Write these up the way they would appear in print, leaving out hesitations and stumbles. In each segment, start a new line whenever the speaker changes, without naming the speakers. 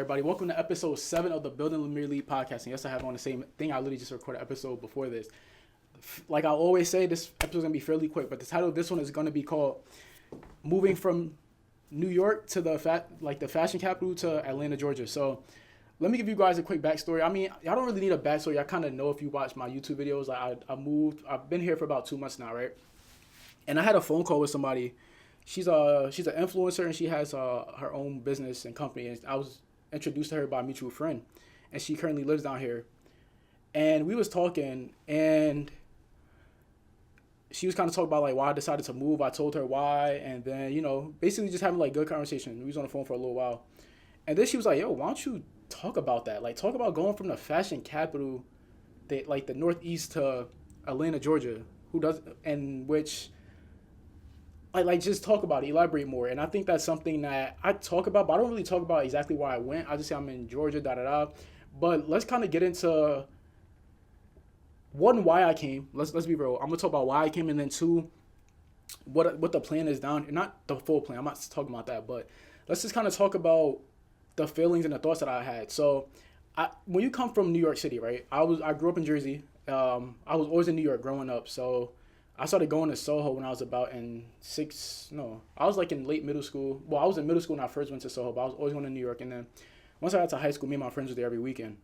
everybody? Welcome to episode 7 of the Building Lemire League podcast. And yes, I have on the same thing. I literally just recorded an episode before this. Like I always say, this episode's going to be fairly quick, but the title of this one is going to be called Moving from New York to the fashion capital to Atlanta, Georgia. So let me give you guys a quick backstory. I mean, y'all don't really need a backstory. I kind of know if you watch my YouTube videos. Like I've been here for about 2 months now, right? And I had a phone call with somebody. She's an influencer and she has her own business and company. And I was introduced to her by a mutual friend, and she currently lives down here. And we was talking, and she was kind of talking about like why I decided to move. I told her why, and then basically just having like good conversation. We was on the phone for a little while, and then she was like, "Yo, why don't you talk about that? Like talk about going from the fashion capital, the Northeast to Atlanta, Georgia. Who does and which." Like just talk about it, elaborate more. And I think that's something that I talk about, but I don't really talk about exactly why I went. I just say I'm in Georgia, da-da-da. But let's kind of get into, one, why I came. Let's be real. I'm going to talk about why I came, and then two, what the plan is down. Not the full plan. I'm not talking about that. But let's just kind of talk about the feelings and the thoughts that I had. So when you come from New York City, right, I grew up in Jersey. I was always in New York growing up. So I started going to Soho when I was I was like in late middle school. Well, I was in middle school when I first went to Soho, but I was always going to New York. And then once I got to high school, me and my friends were there every weekend.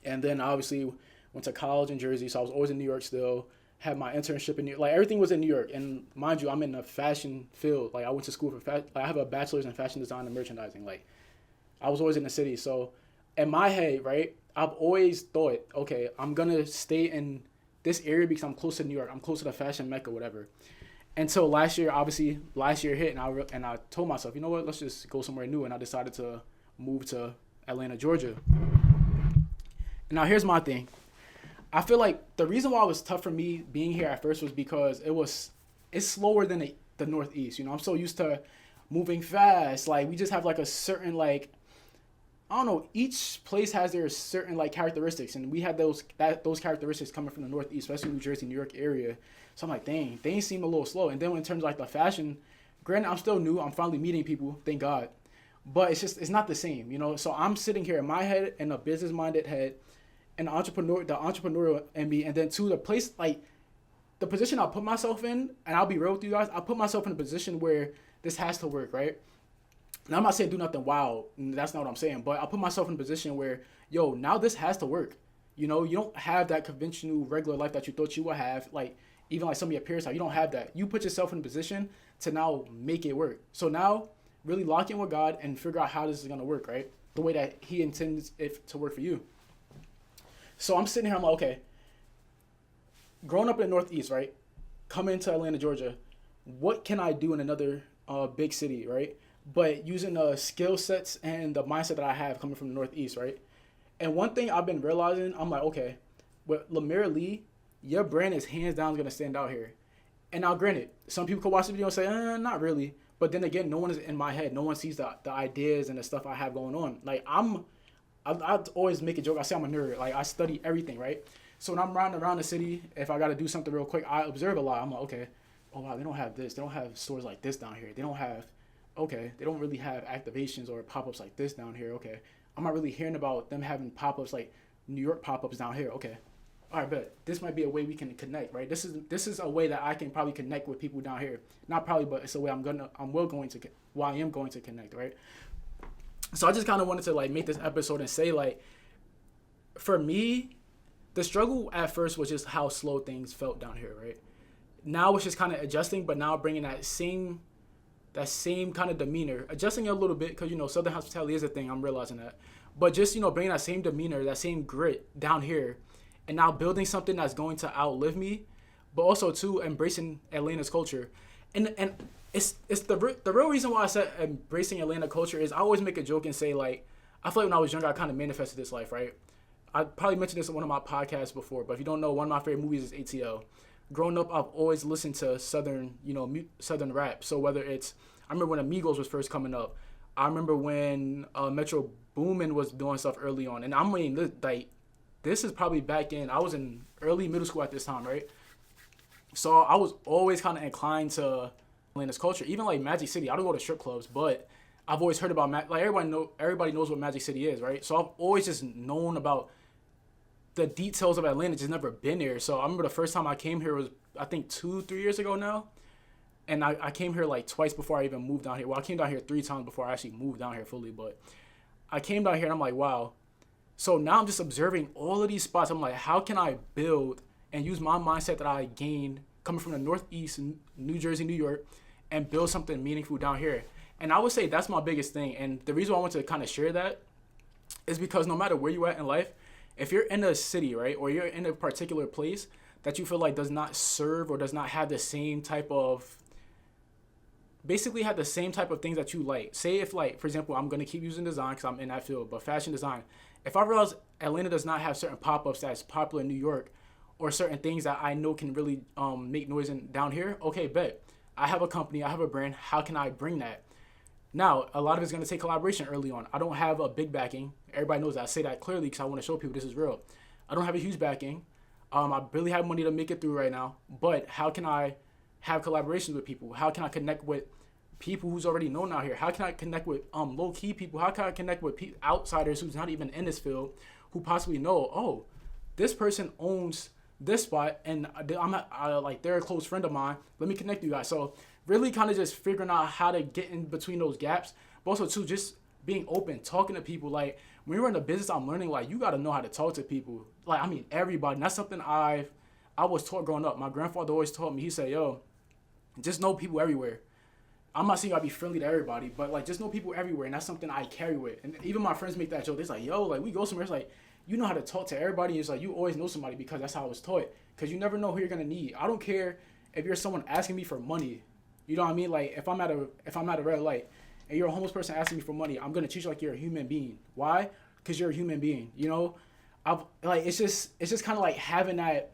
And then I obviously went to college in Jersey, so I was always in New York still. Had my internship in New York. Like everything was in New York. And mind you, I'm in the fashion field. Like I went to school for fashion. I have a bachelor's in fashion design and merchandising. Like I was always in the city. So in my head, right, I've always thought, okay, I'm going to stay in this area because I'm close to New York. I'm close to the fashion mecca, whatever. Until last year hit, and I told myself, you know what, let's just go somewhere new. And I decided to move to Atlanta, Georgia. And now here's my thing. I feel like the reason why it was tough for me being here at first was because it's slower than the Northeast. I'm so used to moving fast. Like we just have like a certain I don't know, each place has their certain characteristics, and we had those characteristics coming from the Northeast, especially New Jersey, New York area. So I'm like, dang, things seem a little slow. And then in terms of the fashion, granted, I'm still new. I'm finally meeting people, thank God. But it's not the same, So I'm sitting here in my head, in a business-minded head, and the entrepreneurial in me, and then to the place, the position I put myself in, and I'll be real with you guys, I put myself in a position where this has to work, right? Now, I'm not saying do nothing wild. That's not what I'm saying. But I put myself in a position where, now this has to work. You don't have that conventional, regular life that you thought you would have. Even some of your peers have. You don't have that. You put yourself in a position to now make it work. So now, really lock in with God and figure out how this is going to work, right? The way that He intends it to work for you. So I'm sitting here, I'm like, okay, growing up in the Northeast, right? Coming to Atlanta, Georgia, what can I do in another big city, right? But using the skill sets and the mindset that I have coming from the Northeast, right? And one thing I've been realizing, I'm like, okay, with Lemire Lee, your brand is hands down going to stand out here. And now, granted, some people could watch the video and say, not really. But then again, no one is in my head. No one sees the ideas and the stuff I have going on. I always make a joke. I say I'm a nerd. I study everything, right? So when I'm riding around the city, if I got to do something real quick, I observe a lot. I'm like, okay, oh, wow, they don't have this. They don't have stores like this down here. They don't really have activations or pop-ups like this down here. Okay, I'm not really hearing about them having pop-ups like New York pop-ups down here. Okay, all right, bet this might be a way we can connect, right? This is a way that I can probably connect with people down here. Not probably, but it's a way I am going to connect, right? So I just kind of wanted to make this episode and say for me, the struggle at first was just how slow things felt down here, right? Now it's just kind of adjusting, but now bringing that same kind of demeanor, adjusting it a little bit because, Southern hospitality is a thing. I'm realizing that. But just, bringing that same demeanor, that same grit down here and now building something that's going to outlive me, but also, too, embracing Atlanta's culture. And it's the real reason why I said embracing Atlanta culture is I always make a joke and say, I feel like when I was younger, I kind of manifested this life, right? I probably mentioned this in one of my podcasts before, but if you don't know, one of my favorite movies is ATL. Growing up, I've always listened to Southern rap. So whether it's, I remember when Amigos was first coming up. I remember when Metro Boomin was doing stuff early on. And I mean, this is probably back in, I was in early middle school at this time, right? So I was always kind of inclined to Atlanta's culture. Even Magic City, I don't go to strip clubs, but I've always heard about like everybody knows what Magic City is, right? So I've always just known about the details of Atlanta, just never been there. So I remember the first time I came here was I think 2-3 years ago now, and I came here like twice before I even moved down here. Well, I came down here 3 times before I actually moved down here fully, but I came down here and I'm like, wow. So now I'm just observing all of these spots. I'm like, how can I build and use my mindset that I gained coming from the Northeast, New Jersey, New York, and build something meaningful down here? And I would say that's my biggest thing. And the reason why I want to kind of share that is because no matter where you're at in life, if you're in a city, right, or you're in a particular place that you feel like does not serve or does not have the same type of, basically have the same type of things that you like. Say if, like, for example, I'm going to keep using design because I'm in that field, but fashion design. If I realize Atlanta does not have certain pop-ups that's popular in New York, or certain things that I know can really make noise down here, okay, bet. I have a company, I have a brand, how can I bring that? Now, a lot of it's going to take collaboration early on. I don't have a big backing. Everybody knows that. I say that clearly because I want to show people this is real. I don't have a huge backing. I barely have money to make it through right now. But how can I have collaborations with people? How can I connect with people who's already known out here? How can I connect with low-key people? How can I connect with outsiders who's not even in this field who possibly know, oh, this person owns this spot and they're a close friend of mine. Let me connect you guys. So really kind of just figuring out how to get in between those gaps, but also too just being open, talking to people. Like when you're in the business, I'm learning like you got to know how to talk to people. Like I mean everybody. And that's something I was taught growing up. My grandfather always taught me. He said, "Yo, just know people everywhere." I'm not saying you gotta be friendly to everybody, but like just know people everywhere, and that's something I carry with. And even my friends make that joke. They're like, "Yo, like we go somewhere, it's like you know how to talk to everybody." It's like you always know somebody because that's how I was taught. Because you never know who you're gonna need. I don't care if you're someone asking me for money. You know what I mean? Like if I'm at a red light and you're a homeless person asking me for money, I'm gonna treat you like you're a human being. Why? Because you're a human being. You know, it's just kind of like having that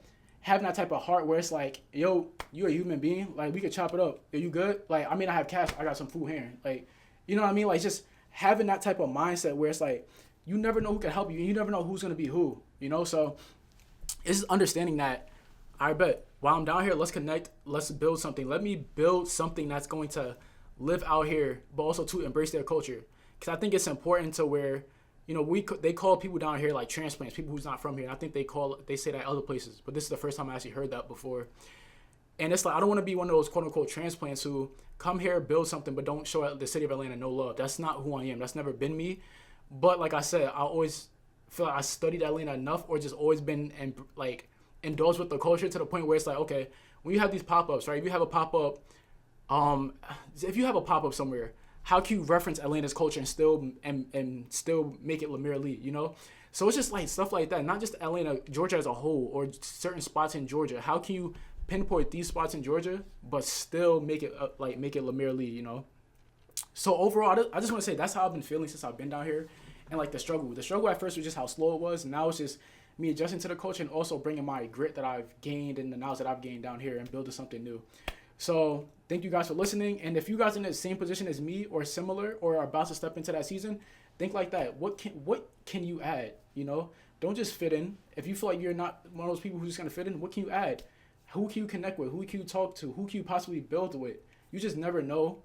type of heart where it's like, yo, you're a human being. Like we could chop it up. Are you good? Like I mean, I have cash. I got some food here. Like, you know what I mean? Like just having that type of mindset where it's like you never know who can help you. You never know who's gonna be who. You know, so it's just understanding that. I bet while I'm down here, let's connect. Let's build something. Let me build something that's going to live out here, but also to embrace their culture. Because I think it's important to where, you know, they call people down here like transplants, people who's not from here. And I think they say that other places, but this is the first time I actually heard that before. And it's like I don't want to be one of those quote unquote transplants who come here, build something, but don't show the city of Atlanta no love. That's not who I am. That's never been me. But like I said, I always feel like I studied Atlanta enough, or just always been and like indulged with the culture to the point where it's like, okay, when you have these pop-ups, right? If you have a pop-up, somewhere, how can you reference Atlanta's culture and still make it Lemire Lee, you know? So it's just like stuff like that, not just Atlanta, Georgia as a whole, or certain spots in Georgia. How can you pinpoint these spots in Georgia, but still make it Lemire Lee, you know? So overall, I just want to say that's how I've been feeling since I've been down here, and like the struggle at first was just how slow it was, and now it's just me adjusting to the culture and also bringing my grit that I've gained and the knowledge that I've gained down here and building something new. So thank you guys for listening. And if you guys are in the same position as me or similar or are about to step into that season, think like that. What can you add? You know, don't just fit in. If you feel like you're not one of those people who's just gonna fit in, what can you add? Who can you connect with? Who can you talk to? Who can you possibly build with? You just never know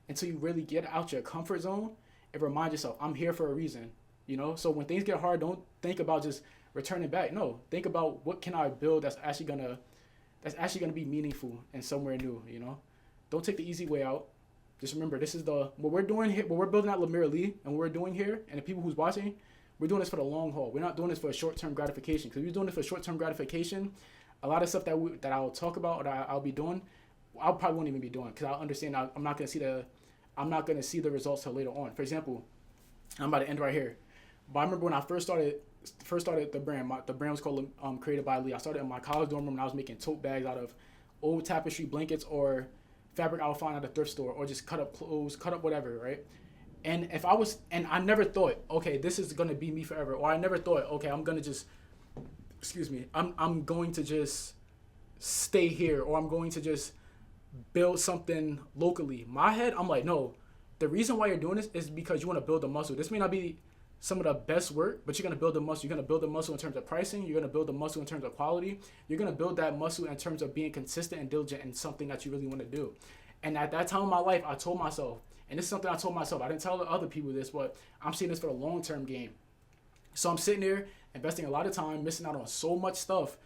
until you really get out your comfort zone and remind yourself, I'm here for a reason. You know, so when things get hard, don't think about just returning back. No, think about what can I build that's actually gonna be meaningful and somewhere new. You know, don't take the easy way out. Just remember, this is what we're doing here. What we're building at Lemire Lee, and what we're doing here, and the people who's watching, we're doing this for the long haul. We're not doing this for a short-term gratification. Because if you're doing this for short-term gratification, a lot of stuff that I'll talk about or that I'll be doing, I probably won't even be doing because I understand I'm not gonna see the results till later on. For example, I'm about to end right here. But I remember when I first started the brand. The brand was called Created by Lee. I started in my college dorm room and I was making tote bags out of old tapestry blankets or fabric I would find at a thrift store, or just cut up clothes, cut up whatever, right? And I never thought, okay, this is gonna be me forever. Or I never thought, okay, I'm going to just stay here, or I'm going to just build something locally. My head, I'm like, no, the reason why you're doing this is because you want to build a muscle. This may not be some of the best work, but you're going to build a muscle. You're going to build a muscle in terms of pricing. You're going to build a muscle in terms of quality. You're going to build that muscle in terms of being consistent and diligent in something that you really want to do. And at that time in my life, I told myself, And this is something I told myself. I didn't tell other people this, but I'm seeing this for the long-term game. So I'm sitting there investing a lot of time, missing out on so much stuff.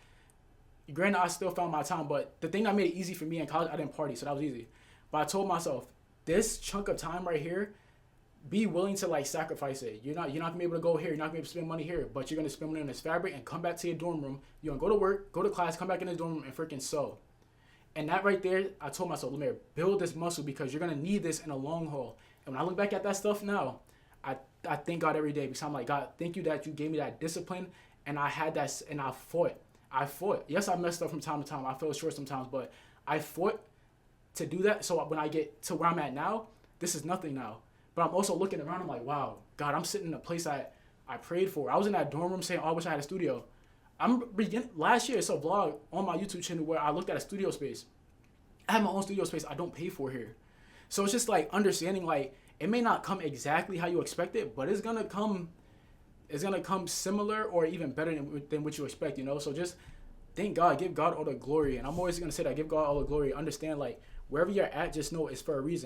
Granted, I still found my time, but the thing that made it easy for me in college, I didn't party, so that was easy. But I told myself, this chunk of time right here, be willing to like sacrifice it. You're not gonna be able to go here, you're not gonna be able to spend money here, but you're gonna spend money on this fabric and come back to your dorm room. You're gonna go to work, go to class, come back in the dorm room and freaking sew. And that right there, I told myself, Lemire, build this muscle because you're gonna need this in the long haul. And when I look back at that stuff now, I thank God every day because I'm like, God, thank you that you gave me that discipline and I had that and I fought. Yes, I messed up from time to time. I fell short sometimes, but I fought to do that. So when I get to where I'm at now, this is nothing now. But I'm also looking around, I'm like, wow, God, I'm sitting in a place I prayed for. I was in that dorm room saying, oh, I wish I had a studio. Last year, it's a vlog on my YouTube channel where I looked at a studio space. I have my own studio space I don't pay for here. So it's just like understanding, like, it may not come exactly how you expect it, but it's gonna come similar or even better than what you expect, you know? So just thank God, give God all the glory. And I'm always gonna say that, give God all the glory. Understand, like, wherever you're at, just know it's for a reason.